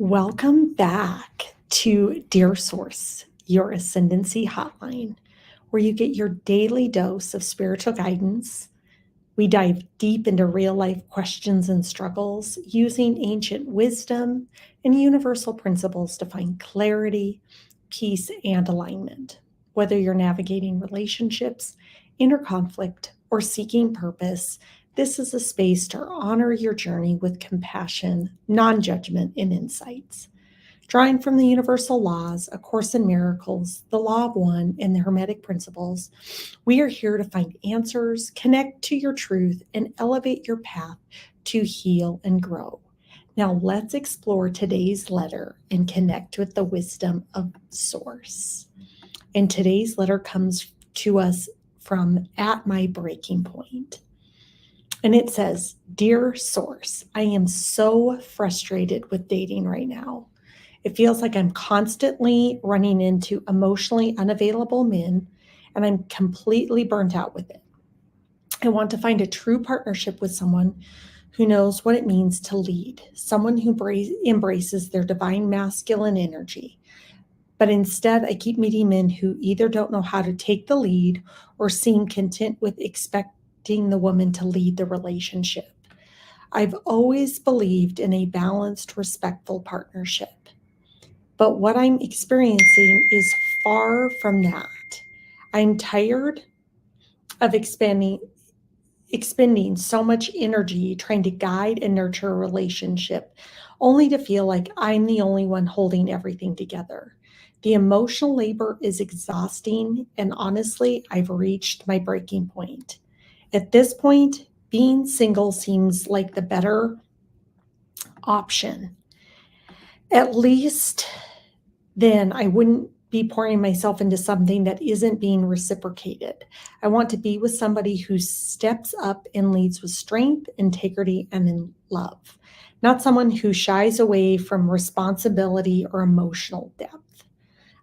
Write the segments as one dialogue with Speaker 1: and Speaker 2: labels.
Speaker 1: Welcome back to Dear Source, your Ascendancy Hotline, where you get your daily dose of spiritual guidance. We dive deep into real life questions and struggles using ancient wisdom and universal principles to find clarity, peace, and alignment. Whether you're navigating relationships, inner conflict, or seeking purpose, this is a space to honor your journey with compassion, non judgment, and insights. Drawing from the universal laws, A Course in Miracles, the Law of One, and the Hermetic Principles, we are here to find answers, connect to your truth, and elevate your path to heal and grow. Now, let's explore today's letter and connect with the wisdom of Source. And today's letter comes to us from At My Breaking Point. And it says, Dear Source, I am so frustrated with dating right now. It feels like I'm constantly running into emotionally unavailable men, and I'm completely burnt out with it. I want to find a true partnership with someone who knows what it means to lead, someone who embraces their divine masculine energy. But instead, I keep meeting men who either don't know how to take the lead or seem content with expecting the woman to lead the relationship. I've always believed in a balanced, respectful partnership. But what I'm experiencing is far from that. I'm tired of expending so much energy trying to guide and nurture a relationship, only to feel like I'm the only one holding everything together. The emotional labor is exhausting, and honestly, I've reached my breaking point. At this point, being single seems like the better option. At least then I wouldn't be pouring myself into something that isn't being reciprocated. I want to be with somebody who steps up and leads with strength, integrity, and in love, not someone who shies away from responsibility or emotional depth.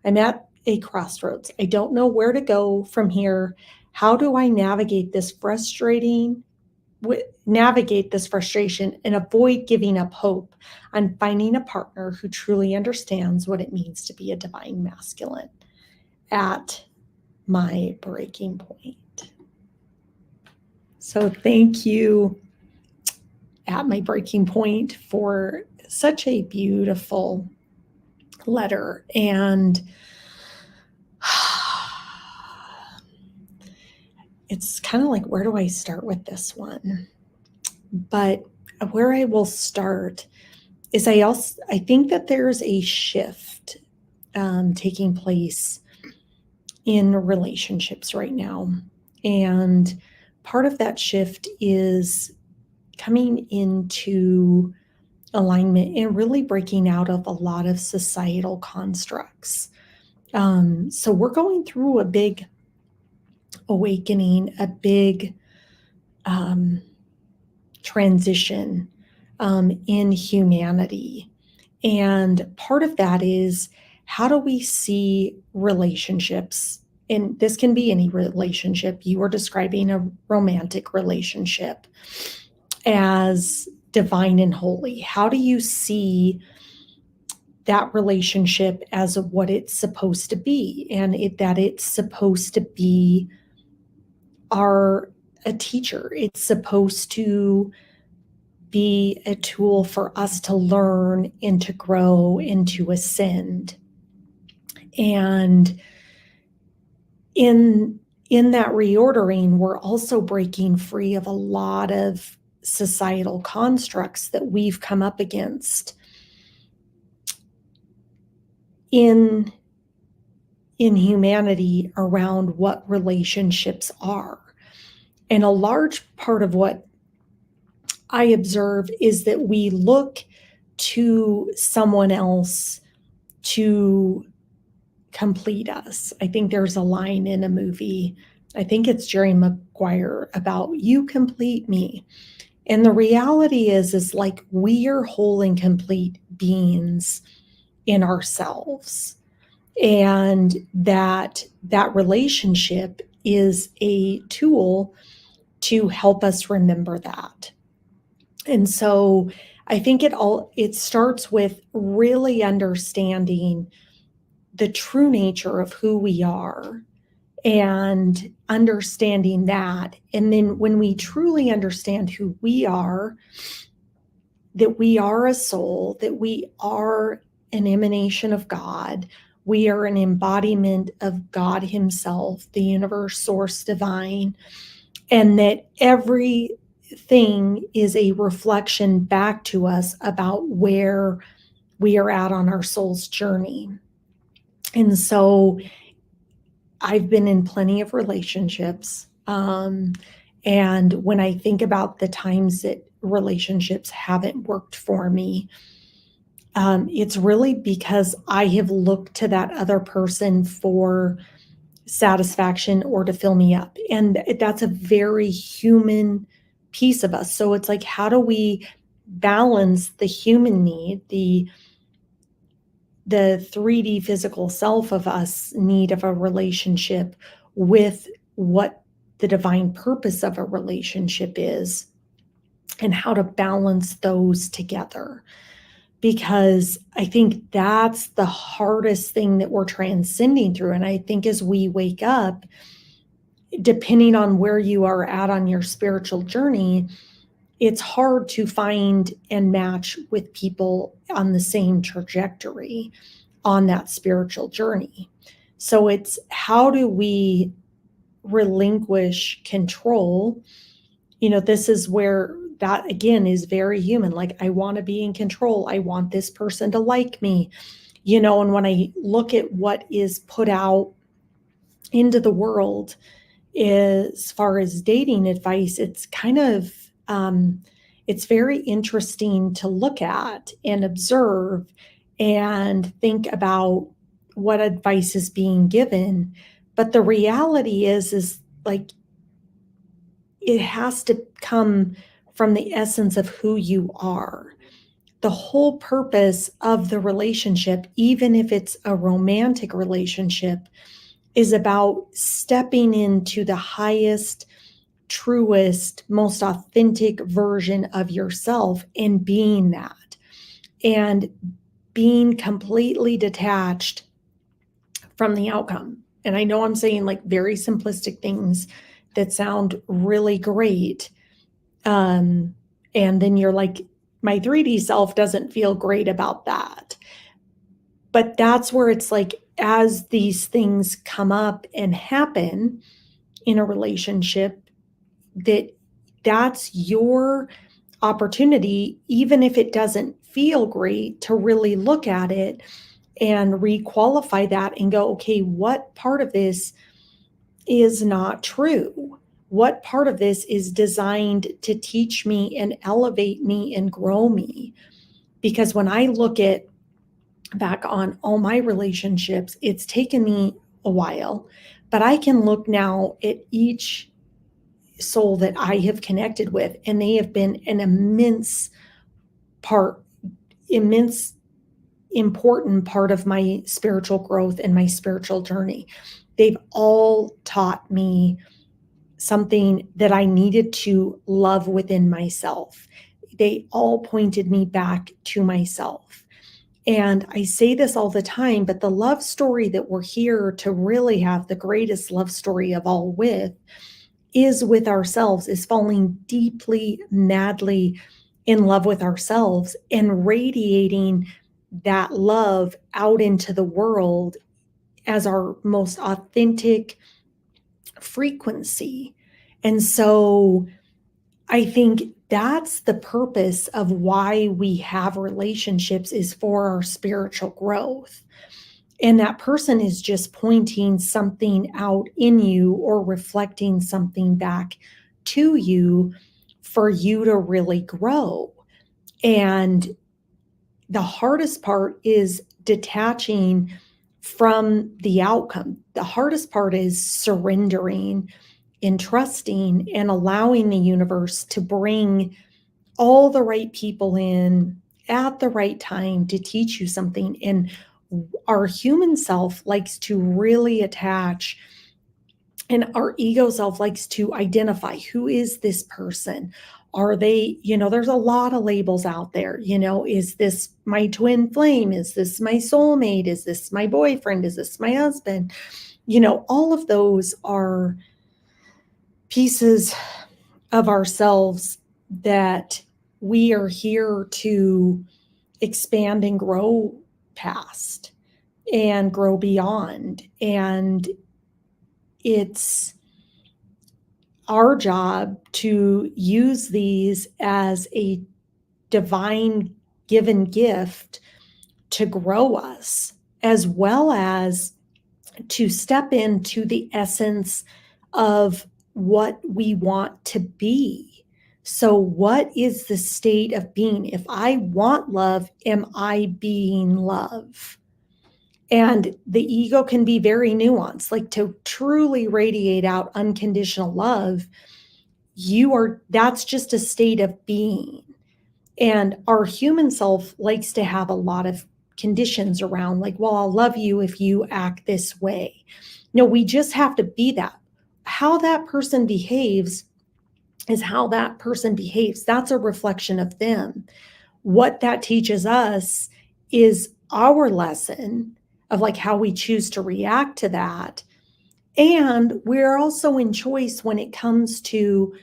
Speaker 1: I'm at a crossroads. I don't know where to go from here. How do I navigate this frustration and avoid giving up hope on finding a partner who truly understands what it means to be a divine masculine? At my breaking point. So thank you, At My Breaking Point, for such a beautiful letter. And it's kind of like, where do I start with this one? But where I will start is I think that there's a shift taking place in relationships right now. And part of that shift is coming into alignment and really breaking out of a lot of societal constructs. So we're going through a big awakening, a big transition in humanity. And part of that is, how do we see relationships? And this can be any relationship. You are describing a romantic relationship as divine and holy. How do you see that relationship as what it's supposed to be, and that it's supposed to be a teacher? It's supposed to be a tool for us to learn and to grow and to ascend. And in that reordering, we're also breaking free of a lot of societal constructs that we've come up against in humanity around what relationships are. And a large part of what I observe is that we look to someone else to complete us. I think there's a line in a movie, I think it's Jerry Maguire, about "you complete me." And the reality is like, we are whole and complete beings in ourselves. And that relationship is a tool to help us remember that. And so I think it starts with really understanding the true nature of who we are and understanding that. And then when we truly understand who we are, that we are a soul, that we are an emanation of God, we are an embodiment of God Himself, the universe, source, divine, and that everything is a reflection back to us about where we are at on our soul's journey. And so I've been in plenty of relationships. And when I think about the times that relationships haven't worked for me, it's really because I have looked to that other person for satisfaction or to fill me up. And that's a very human piece of us. So it's like, how do we balance the human need, the 3D physical self of us need of a relationship with what the divine purpose of a relationship is, and how to balance those together? Because I think that's the hardest thing that we're transcending through. And I think as we wake up, depending on where you are at on your spiritual journey, it's hard to find and match with people on the same trajectory on that spiritual journey. So it's, how do we relinquish control? This is where that again is very human. Like, I want to be in control. I want this person to like me, and when I look at what is put out into the world as far as dating advice, it's kind of, it's very interesting to look at and observe and think about what advice is being given. But the reality is like, it has to come from the essence of who you are. The whole purpose of the relationship, even if it's a romantic relationship, is about stepping into the highest, truest, most authentic version of yourself and being that, and being completely detached from the outcome. And I know I'm saying like very simplistic things that sound really great. And then you're like, my 3D self doesn't feel great about that. But that's where it's like, as these things come up and happen in a relationship, that's your opportunity, even if it doesn't feel great, to really look at it and requalify that and go, okay, what part of this is not true? What part of this is designed to teach me and elevate me and grow me? Because when I look at back on all my relationships, it's taken me a while, but I can look now at each soul that I have connected with, and they have been an immense, important part of my spiritual growth and my spiritual journey. They've all taught me something that I needed to love within myself. They all pointed me back to myself. And I say this all the time, but the love story that we're here to really have the greatest love story of all is with ourselves, is falling deeply, madly in love with ourselves and radiating that love out into the world as our most authentic frequency. And so I think that's the purpose of why we have relationships, is for our spiritual growth. And that person is just pointing something out in you or reflecting something back to you for you to really grow. And the hardest part is detaching from the outcome. The hardest part is surrendering and trusting and allowing the universe to bring all the right people in at the right time to teach you something. And our human self likes to really attach, and our ego self likes to identify, who is this person? Are they, there's a lot of labels out there. Is this my twin flame? Is this my soulmate? Is this my boyfriend? Is this my husband? All of those are pieces of ourselves that we are here to expand and grow past and grow beyond. And it's our job to use these as a divine given gift to grow us, as well as to step into the essence of what we want to be. So, what is the state of being? If I want love, am I being love? And the ego can be very nuanced. Like, to truly radiate out unconditional love, that's just a state of being. And our human self likes to have a lot of conditions around, like, well, I'll love you if you act this way. No, we just have to be that. How that person behaves is how that person behaves. That's a reflection of them. What that teaches us is our lesson of like how we choose to react to that. And we're also in choice when it comes to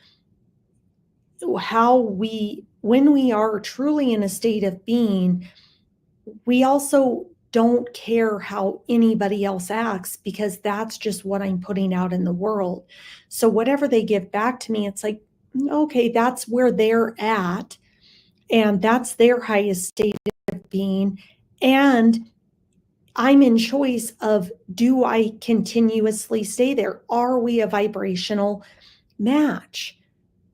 Speaker 1: when we are truly in a state of being, we also don't care how anybody else acts, because that's just what I'm putting out in the world. So whatever they give back to me, it's like, okay, that's where they're at, and that's their highest state of being. And I'm in choice of, do I continuously stay there? Are we a vibrational match?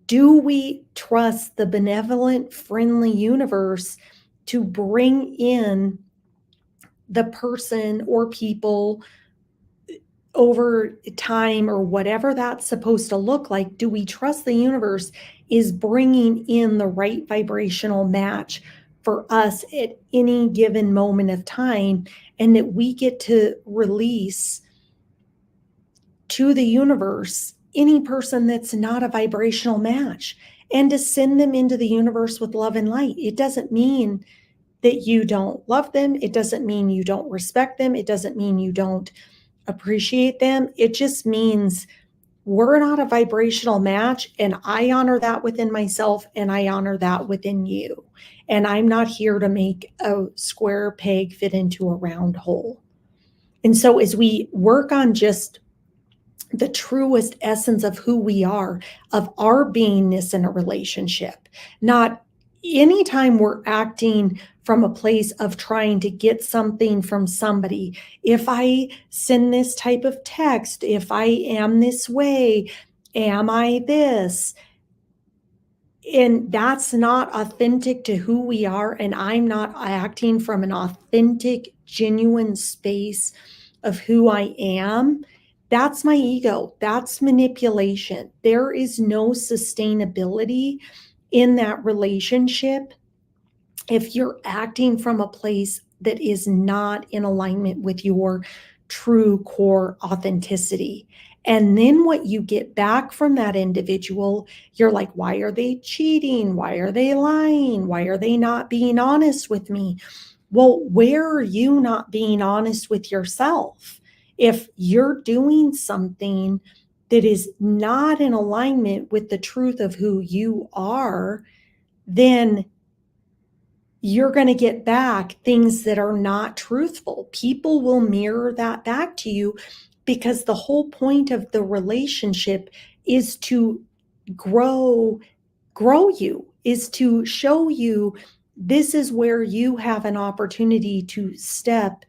Speaker 1: Do we trust the benevolent, friendly universe to bring in the person or people over time, or whatever that's supposed to look like? Do we trust the universe is bringing in the right vibrational match for us at any given moment of time, and that we get to release to the universe any person that's not a vibrational match, and to send them into the universe with love and light? It doesn't mean that you don't love them. It doesn't mean you don't respect them. It doesn't mean you don't appreciate them. It just means we're not a vibrational match, and I honor that within myself, and I honor that within you. And I'm not here to make a square peg fit into a round hole. And so as we work on just the truest essence of who we are, of our beingness in a relationship, not anytime we're acting from a place of trying to get something from somebody. If I send this type of text, if I am this way, am I this? And that's not authentic to who we are. And I'm not acting from an authentic, genuine space of who I am. That's my ego. That's manipulation. There is no sustainability in that relationship if you're acting from a place that is not in alignment with your true core authenticity. And then what you get back from that individual, you're like, why are they cheating? Why are they lying? Why are they not being honest with me? Well, where are you not being honest with yourself? If you're doing something that is not in alignment with the truth of who you are, then you're going to get back things that are not truthful. People will mirror that back to you, because the whole point of the relationship is to grow you, is to show you this is where you have an opportunity to step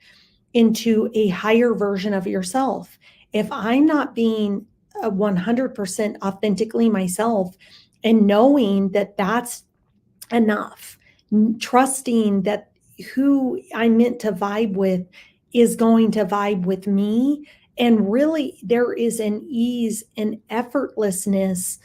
Speaker 1: into a higher version of yourself. If I'm not being 100% authentically myself, and knowing that that's enough, trusting that who I'm meant to vibe with is going to vibe with me. And really, there is an ease and effortlessness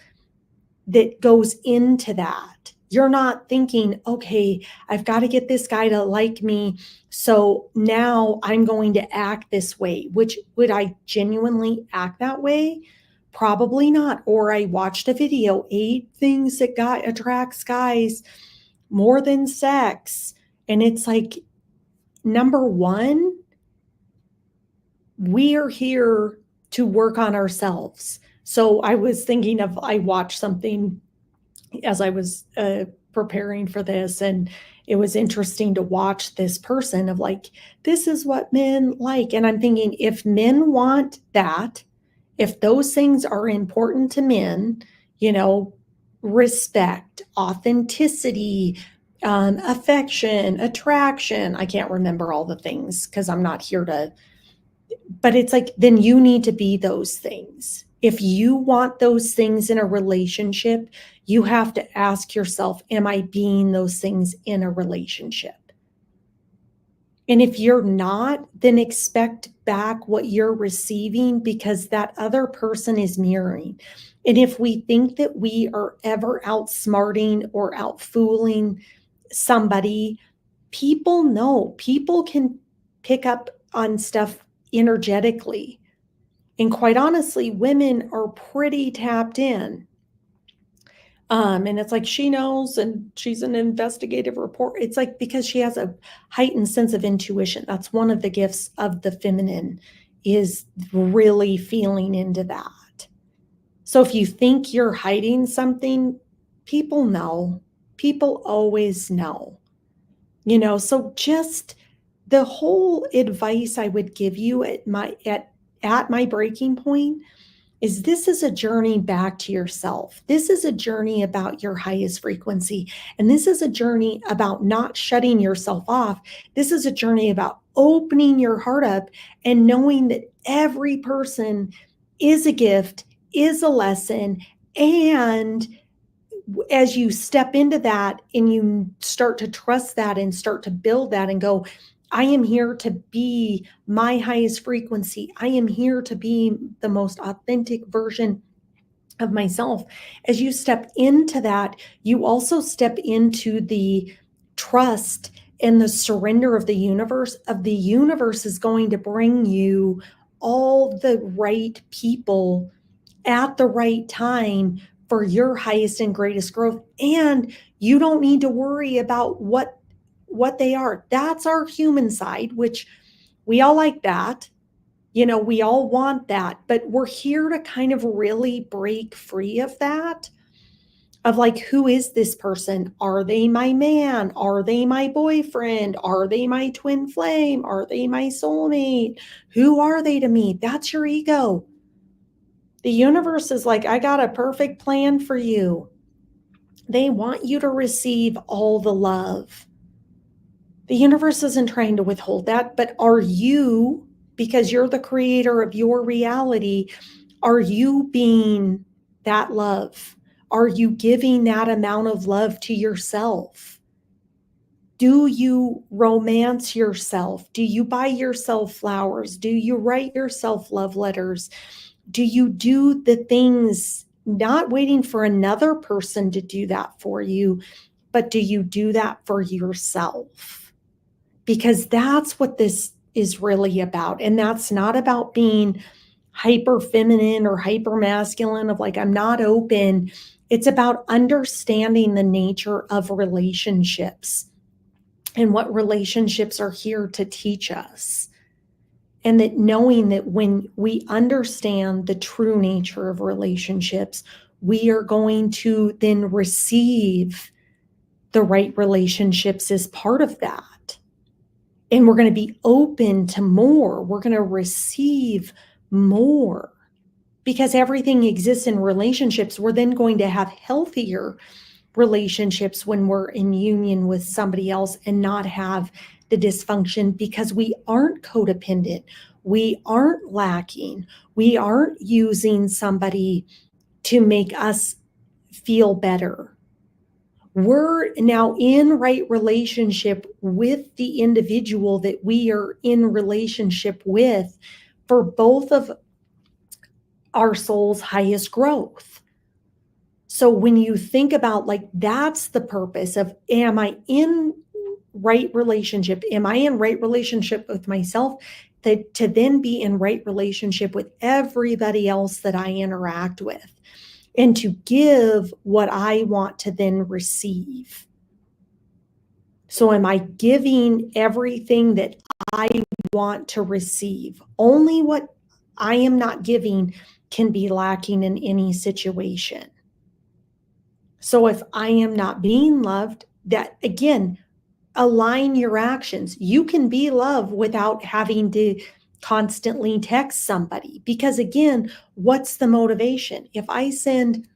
Speaker 1: that goes into that. You're not thinking, okay, I've got to get this guy to like me, so now I'm going to act this way. Which, would I genuinely act that way? Probably not. Or I watched a video, 8 things that attracts guys more than sex. And it's like, number one, we are here to work on ourselves. So I was thinking of, I watched something as I was preparing for this, and it was interesting to watch this person of like, this is what men like. And I'm thinking, if men want that, if those things are important to men, you know, respect, authenticity, affection, attraction, I can't remember all the things because I'm not here to, but it's like, then you need to be those things. If you want those things in a relationship, you have to ask yourself, am I being those things in a relationship? And if you're not, then expect back what you're receiving, because that other person is mirroring. And if we think that we are ever outsmarting or outfooling somebody, people know, people can pick up on stuff energetically. And quite honestly, women are pretty tapped in. And it's like, she knows, and she's an investigative report. It's like, because she has a heightened sense of intuition. That's one of the gifts of the feminine, is really feeling into that. So if you think you're hiding something, people know. People always know. So just the whole advice I would give you at my breaking point is, this is a journey back to yourself. This is a journey about your highest frequency. And this is a journey about not shutting yourself off. This is a journey about opening your heart up and knowing that every person is a gift, is a lesson. And as you step into that and you start to trust that and start to build that and go, I am here to be my highest frequency. I am here to be the most authentic version of myself. As you step into that, you also step into the trust and the surrender of the universe. The universe is going to bring you all the right people at the right time for your highest and greatest growth. And you don't need to worry about what they are. That's our human side, which we all like that. We all want that, but we're here to kind of really break free of that, of like, who is this person? Are they my man? Are they my boyfriend? Are they my twin flame? Are they my soulmate? Who are they to me? That's your ego. The universe is like, I got a perfect plan for you. They want you to receive all the love. The universe isn't trying to withhold that, but are you, because you're the creator of your reality, are you being that love? Are you giving that amount of love to yourself? Do you romance yourself? Do you buy yourself flowers? Do you write yourself love letters? Do you do the things, not waiting for another person to do that for you, but do you do that for yourself? Because that's what this is really about. And that's not about being hyper feminine or hyper masculine of like, I'm not open. It's about understanding the nature of relationships and what relationships are here to teach us. And that knowing that when we understand the true nature of relationships, we are going to then receive the right relationships as part of that. And we're going to be open to more. We're going to receive more, because everything exists in relationships. We're then going to have healthier relationships when we're in union with somebody else and not have the dysfunction, because we aren't codependent. We aren't lacking. We aren't using somebody to make us feel better. We're now in right relationship with the individual that we are in relationship with for both of our soul's highest growth. So when you think about like, that's the purpose of, am I in right relationship? Am I in right relationship with myself to then be in right relationship with everybody else that I interact with, and to give what I want to then receive? So am I giving everything that I want to receive? Only what I am not giving can be lacking in any situation. So if I am not being loved, that again, align your actions. You can be loved without having to constantly text somebody, because again, what's the motivation? If I send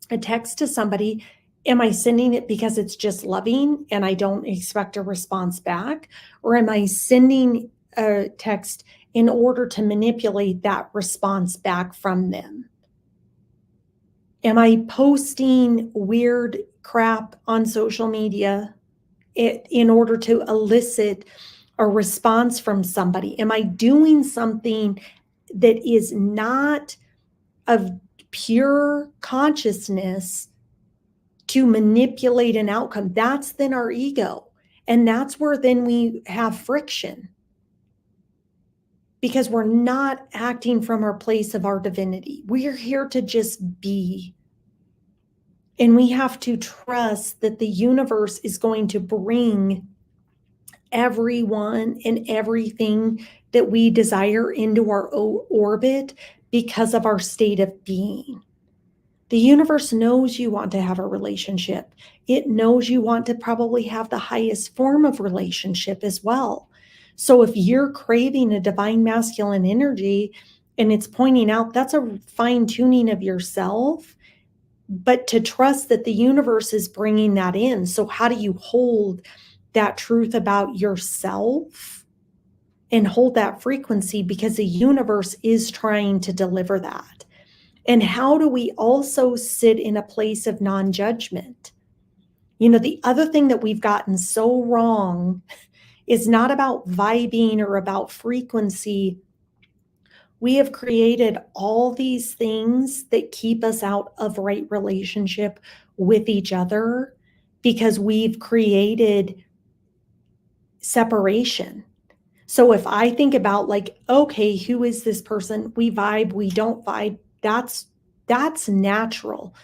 Speaker 1: a text to somebody, am I sending it because it's just loving and I don't expect a response back? Or am I sending a text in order to manipulate that response back from them? Am I posting weird crap on social media in order to elicit a response from somebody? Am I doing something that is not of pure consciousness to manipulate an outcome? That's then our ego. And that's where then we have friction, because we're not acting from our place of our divinity. We are here to just be. And we have to trust that the universe is going to bring everyone and everything that we desire into our orbit because of our state of being. The universe knows you want to have a relationship. It knows you want to probably have the highest form of relationship as well. So if you're craving a divine masculine energy and it's pointing out, that's a fine tuning of yourself, but to trust that the universe is bringing that in. So how do you hold that truth about yourself and hold that frequency? Because the universe is trying to deliver that. And how do we also sit in a place of non-judgment? You know, the other thing that we've gotten so wrong is not about vibing or about frequency. We have created all these things that keep us out of right relationship with each other because we've created separation. So if I think about like, okay, who is this person? We vibe, we don't vibe. That's natural.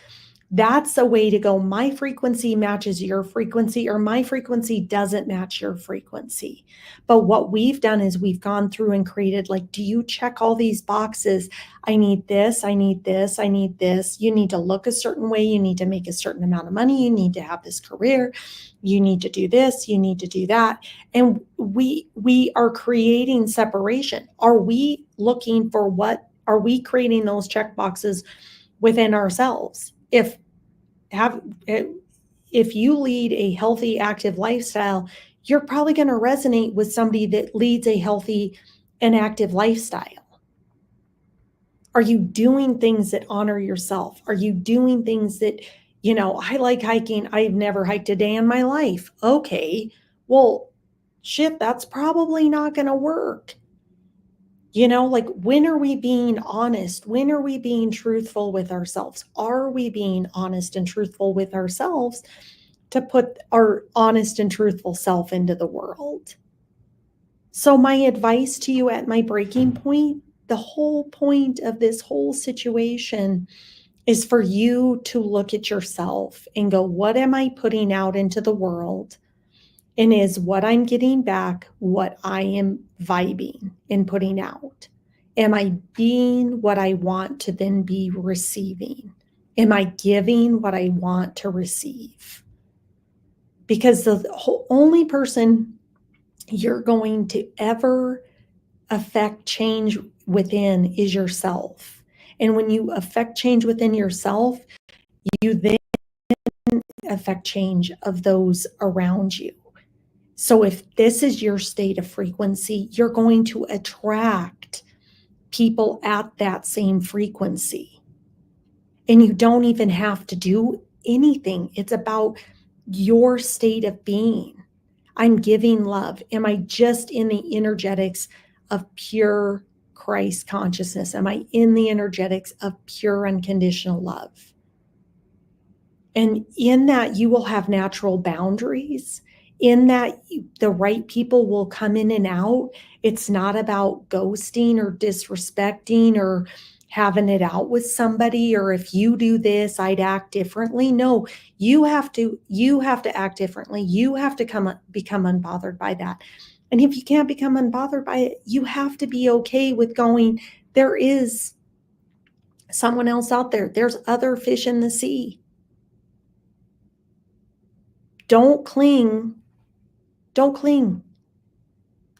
Speaker 1: That's a way to go. My frequency matches your frequency, or my frequency doesn't match your frequency. But what we've done is we've gone through and created, like, do you check all these boxes? I need this, I need this, I need this. You need to look a certain way. You need to make a certain amount of money. You need to have this career. You need to do this. You need to do that. And we are creating separation. Are we looking for what? Are we creating those check boxes within ourselves? If you lead a healthy, active lifestyle, you're probably going to resonate with somebody that leads a healthy and active lifestyle. Are you doing things that honor yourself? Are you doing things that, I like hiking. I've never hiked a day in my life. Okay, well, shit, that's probably not going to work. Like, when are we being honest? When are we being truthful with ourselves? Are we being honest and truthful with ourselves to put our honest and truthful self into the world? So my advice to you at my breaking point, the whole point of this whole situation is for you to look at yourself and go, what am I putting out into the world? And is what I'm getting back what I am vibing and putting out? Am I being what I want to then be receiving? Am I giving what I want to receive? Because the only person you're going to ever affect change within is yourself. And when you affect change within yourself, you then affect change of those around you. So if this is your state of frequency, you're going to attract people at that same frequency. And you don't even have to do anything. It's about your state of being. I'm giving love. Am I just in the energetics of pure Christ consciousness? Am I in the energetics of pure unconditional love? And in that, you will have natural boundaries. in that the right people will come in and out. It's not about ghosting or disrespecting or having it out with somebody, or if you do this, I'd act differently. No, you have to act differently. You have to become unbothered by that. And if you can't become unbothered by it, you have to be okay with going, there is someone else out there. There's other fish in the sea. Don't cling. Don't cling.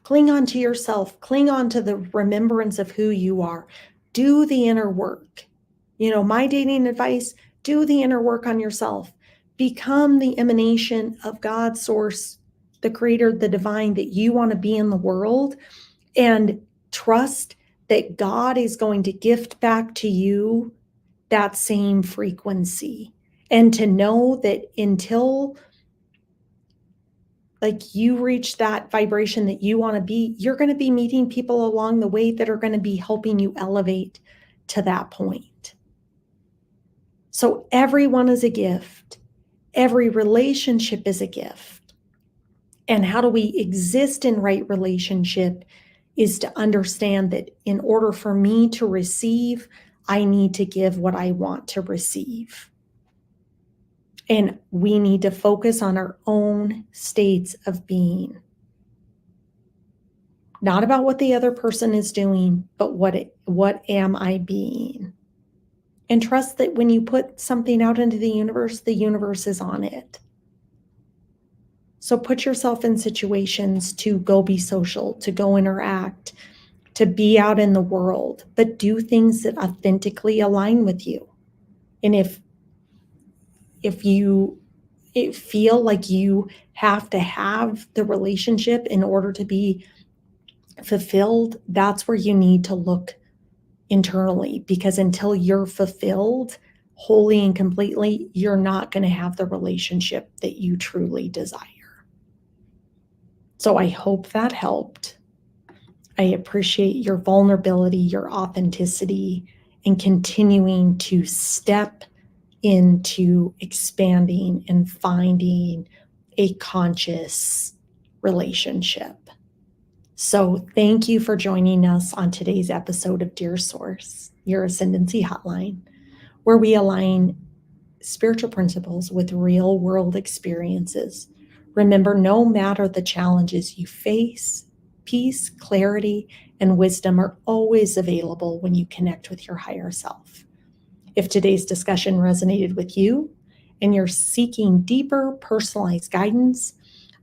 Speaker 1: Cling on to yourself. Cling on to the remembrance of who you are. Do the inner work. My dating advice, do the inner work on yourself. Become the emanation of God's source, the creator, the divine that you want to be in the world, and trust that God is going to gift back to you that same frequency. And to know that until you reach that vibration that you want to be, you're going to be meeting people along the way that are going to be helping you elevate to that point. So everyone is a gift. Every relationship is a gift. And how do we exist in right relationship is to understand that in order for me to receive, I need to give what I want to receive. And we need to focus on our own states of being. Not about what the other person is doing, but what am I being? And trust that when you put something out into the universe is on it. So put yourself in situations to go be social, to go interact, to be out in the world, but do things that authentically align with you. And if you feel like you have to have the relationship in order to be fulfilled, that's where you need to look internally, because until you're fulfilled wholly and completely, you're not going to have the relationship that you truly desire. So I hope that helped. I appreciate your vulnerability, your authenticity, and continuing to step into expanding and finding a conscious relationship. So thank you for joining us on today's episode of Dear Source, your Ascendancy Hotline, where we align spiritual principles with real world experiences. Remember, no matter the challenges you face, peace, clarity, and wisdom are always available when you connect with your higher self. If today's discussion resonated with you and you're seeking deeper personalized guidance,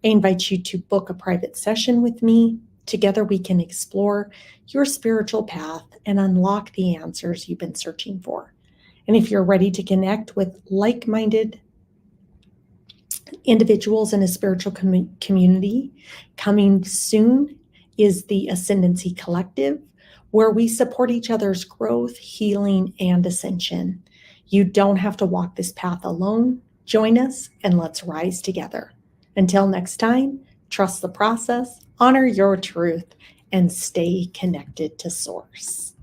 Speaker 1: I invite you to book a private session with me. Together we can explore your spiritual path and unlock the answers you've been searching for. And if you're ready to connect with like-minded individuals in a spiritual community, coming soon is the Ascendancy Collective, where we support each other's growth, healing, and ascension. You don't have to walk this path alone. Join us and let's rise together. Until next time, trust the process, honor your truth, and stay connected to Source.